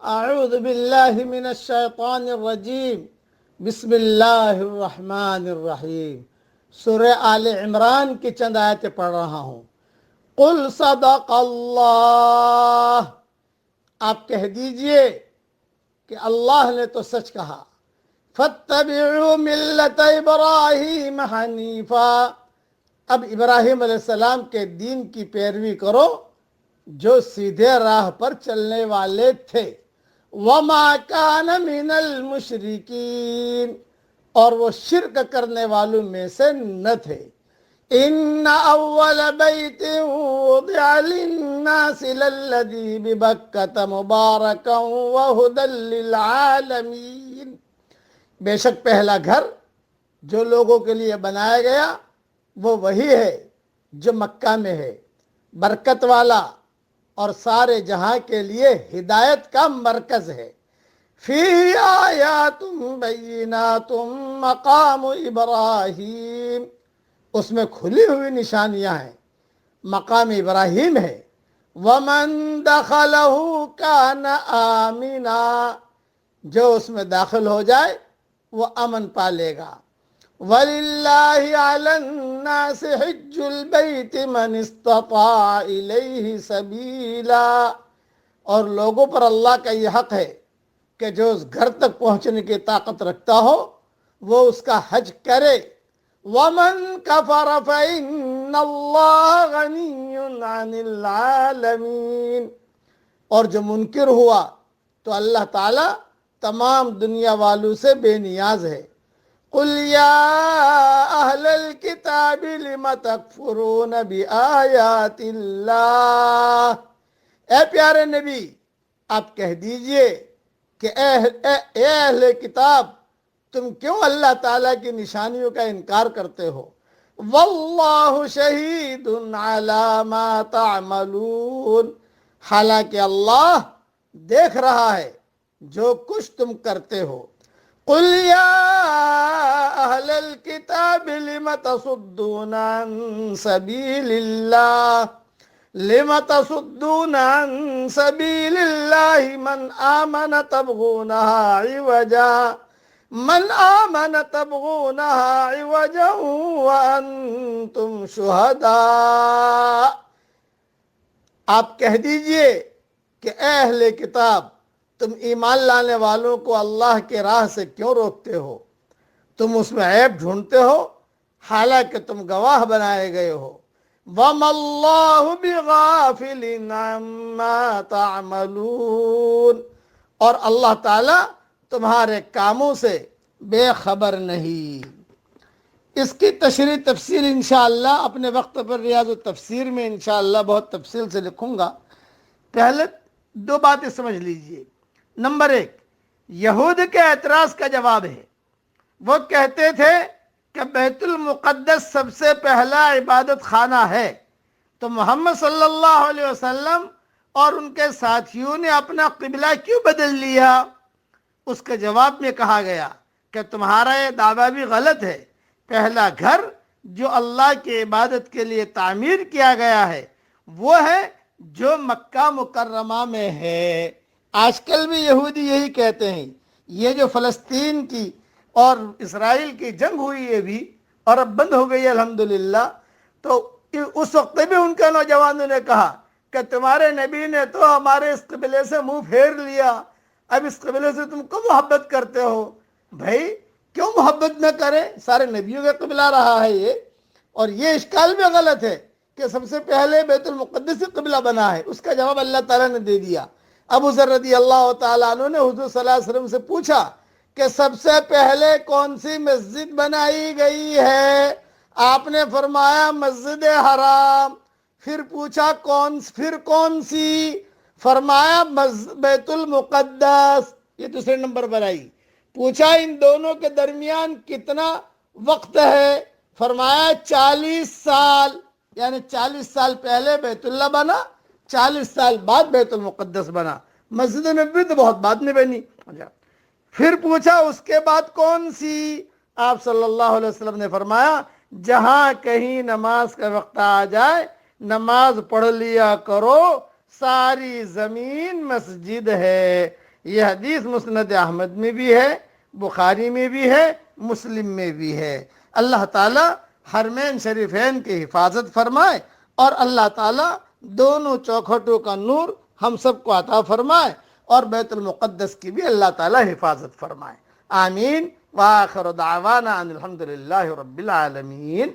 اعوذ باللہ من الشیطان الرجیم بسم اللہ الرحمن الرحیم سورہ آل عمران کی چند آیتیں پڑھ رہا ہوں۔ قل صدق اللہ، آپ کہہ دیجئے کہ اللہ نے تو سچ کہا۔ فاتبعوا ملت ابراہیم حنیفا، اب ابراہیم علیہ السلام کے دین کی پیروی کرو جو سیدھے راہ پر چلنے والے تھے۔ وما کان من المشرکین، اور وہ شرک کرنے والوں میں سے نہ تھے۔ ان اول بیت وضع للناس للذی ببکۃ مبارکا وہدی للعالمین، بے شک پہلا گھر جو لوگوں کے لیے بنایا گیا وہ وہی ہے جو مکہ میں ہے، برکت والا اور سارے جہاں کے لیے ہدایت کا مرکز ہے۔ فی آیات بینات مقام ابراہیم، اس میں کھلی ہوئی نشانیاں ہیں، مقام ابراہیم ہے۔ ومن دخلہ کان آمنا، جو اس میں داخل ہو جائے وہ امن پالے گا۔ وَلِلَّهِ عَلَى النَّاسِ حِجُّ الْبَيْتِ مَنِ اسْتَطَاعَ إِلَيْهِ سَبِيلًا، اور لوگوں پر اللہ کا یہ حق ہے کہ جو اس گھر تک پہنچنے کی طاقت رکھتا ہو وہ اس کا حج کرے۔ وَمَن كَفَرَ فَإِنَّ اللَّهَ غَنِيٌّ عَنِ الْعَالَمِينَ، اور جو منکر ہوا تو اللہ تعالیٰ تمام دنیا والوں سے بے نیاز ہے۔ قل یا اہل الکتاب لم تکفرون بآیات اللہ، اے پیارے نبی آپ کہہ دیجئے کہ اے اہل کتاب تم کیوں اللہ تعالیٰ کی نشانیوں کا انکار کرتے ہو۔ واللہ شہید علی ما تعملون، حالانکہ اللہ دیکھ رہا ہے جو کچھ تم کرتے ہو۔ قل یا اہل الکتاب لم تصدون عن سبیل اللہ، لم تصدون عن سبیل اللہ من آمن تبغونها عوجا، من آمن تبغونها عوجا وانتم شہداء، آپ کہہ دیجئے کہ اے اہل کتاب تم ایمان لانے والوں کو اللہ کے راہ سے کیوں روکتے ہو؟ تم اس میں عیب ڈھونڈتے ہو حالانکہ تم گواہ بنائے گئے ہو۔ وَمَا اللَّهُ بِغَافِلٍ عَمَّا تَعْمَلُونَ، اور اللہ تعالیٰ تمہارے کاموں سے بے خبر نہیں۔ اس کی تشریح تفصیل انشاءاللہ اپنے وقت پر ریاض التفسیر میں انشاءاللہ بہت تفصیل سے لکھوں گا۔ پہلے دو باتیں سمجھ لیجئے۔ نمبر ایک، یہود کے اعتراض کا جواب ہے۔ وہ کہتے تھے کہ بیت المقدس سب سے پہلا عبادت خانہ ہے، تو محمد صلی اللہ علیہ وسلم اور ان کے ساتھیوں نے اپنا قبلہ کیوں بدل لیا؟ اس کے جواب میں کہا گیا کہ تمہارا یہ دعویٰ بھی غلط ہے۔ پہلا گھر جو اللہ کی عبادت کے لیے تعمیر کیا گیا ہے وہ ہے جو مکہ مکرمہ میں ہے۔ آج کل بھی یہودی یہی کہتے ہیں۔ یہ جو فلسطین کی اور اسرائیل کی جنگ ہوئی ہے بھی اور اب بند ہو گئی ہے الحمدللہ، تو اس وقت بھی ان کے نوجوانوں نے کہا کہ تمہارے نبی نے تو ہمارے اس قبلے سے منہ پھیر لیا، اب اس قبلے سے تم کو محبت کرتے ہو۔ بھائی کیوں محبت نہ کریں، سارے نبیوں کا قبلہ رہا ہے یہ، اور یہ اشکال بھی غلط ہے کہ سب سے پہلے بیت المقدس قبلہ بنا ہے۔ اس کا جواب اللہ تعالیٰ نے دے دیا۔ ابو ذر رضی اللہ تعالیٰ عنہ نے حضور صلی اللہ علیہ وسلم سے پوچھا کہ سب سے پہلے کون سی مسجد بنائی گئی ہے؟ آپ نے فرمایا مسجد حرام۔ پھر پوچھا پھر کون سی؟ فرمایا بیت المقدس۔ یہ دوسرے نمبر پر آئی۔ پوچھا ان دونوں کے درمیان کتنا وقت ہے؟ فرمایا 40 سال، یعنی 40 سال پہلے بیت اللہ بنا، 40 سال بعد بیت المقدس بنا۔ مسجد نبوی تو بہت بعد میں بنی۔ پھر پوچھا اس کے بعد کون سی؟ آپ صلی اللہ علیہ وسلم نے فرمایا جہاں کہیں نماز کا وقت آ جائے نماز پڑھ لیا کرو، ساری زمین مسجد ہے۔ یہ حدیث مسند احمد میں بھی ہے، بخاری میں بھی ہے، مسلم میں بھی ہے۔ اللہ تعالی حرمین شریفین کی حفاظت فرمائے، اور اللہ تعالی دونوں چوکھٹوں کا نور ہم سب کو عطا فرمائے، اور بیت المقدس کی بھی اللہ تعالی حفاظت فرمائے۔ آمین۔ وآخر دعوانا ان الحمد للہ رب العالمین۔